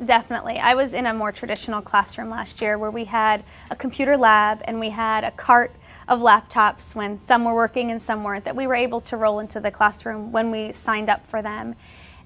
Definitely. I was in a more traditional classroom last year where we had a computer lab and we had a cart of laptops when some were working and some weren't, that we were able to roll into the classroom when we signed up for them.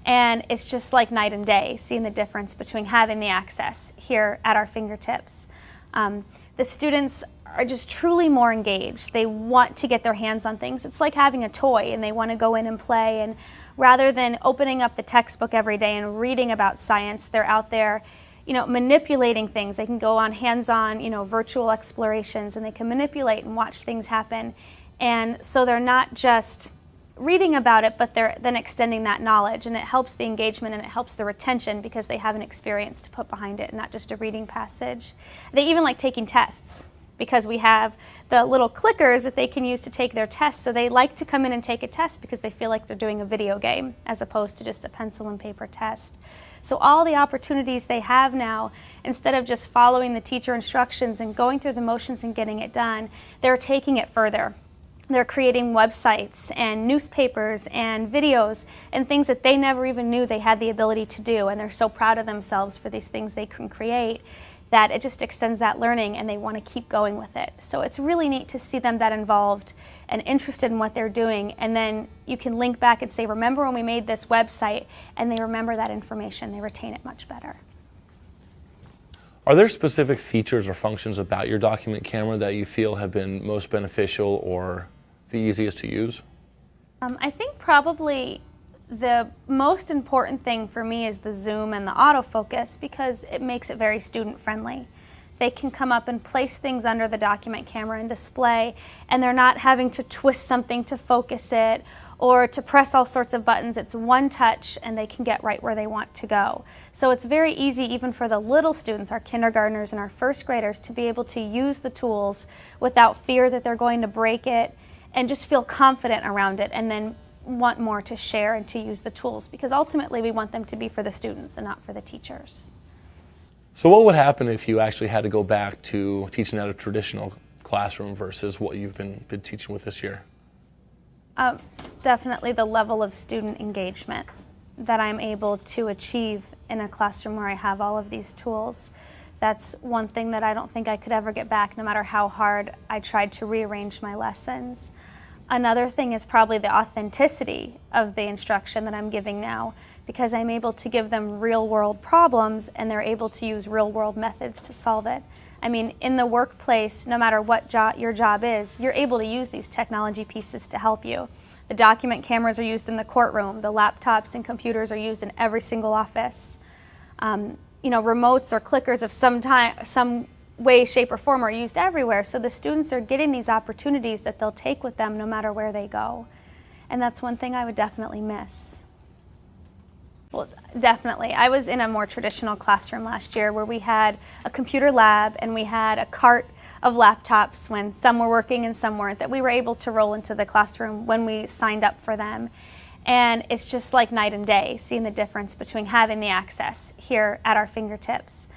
And it's just like night and day, seeing the difference between having the access here at our fingertips. The students are just truly more engaged. They want to get their hands on things. It's like having a toy and they want to go in and play, and rather than opening up the textbook every day and reading about science, they're out there, manipulating things. They can go on hands-on, virtual explorations, and they can manipulate and watch things happen. And so they're not just reading about it, but they're then extending that knowledge, and it helps the engagement and it helps the retention because they have an experience to put behind it, not just a reading passage. They even like taking tests because we have the little clickers that they can use to take their tests, so they like to come in and take a test because they feel like they're doing a video game as opposed to just a pencil and paper test. So all the opportunities they have now, instead of just following the teacher instructions and going through the motions and getting it done, they're taking it further. They're creating websites and newspapers and videos and things that they never even knew they had the ability to do, and they're so proud of themselves for these things they can create that it just extends that learning and they want to keep going with it. So it's really neat to see them that involved and interested in what they're doing, and then you can link back and say, remember when we made this website, and they remember that information. They retain it much better. Are there specific features or functions about your document camera that you feel have been most beneficial or the easiest to use? I think probably the most important thing for me is the zoom and the autofocus, because it makes it very student friendly. They can come up and place things under the document camera and display, and they're not having to twist something to focus it or to press all sorts of buttons. It's one touch and they can get right where they want to go. So it's very easy even for the little students, our kindergartners and our first graders, to be able to use the tools without fear that they're going to break it, and just feel confident around it, and then want more to share and to use the tools, because ultimately we want them to be for the students and not for the teachers. So what would happen if you actually had to go back to teaching at a traditional classroom versus what you've been teaching with this year? Definitely the level of student engagement that I'm able to achieve in a classroom where I have all of these tools. That's one thing that I don't think I could ever get back, no matter how hard I tried to rearrange my lessons. Another thing is probably the authenticity of the instruction that I'm giving now, because I'm able to give them real-world problems and they're able to use real-world methods to solve it. I mean, in the workplace, no matter what your job is, you're able to use these technology pieces to help you. The document cameras are used in the courtroom. The laptops and computers are used in every single office. Remotes or clickers of some way, shape, or form are used everywhere. So the students are getting these opportunities that they'll take with them no matter where they go. And that's one thing I would definitely miss. Well, definitely. I was in a more traditional classroom last year where we had a computer lab and we had a cart of laptops when some were working and some weren't, that we were able to roll into the classroom when we signed up for them. And it's just like night and day, seeing the difference between having the access here at our fingertips.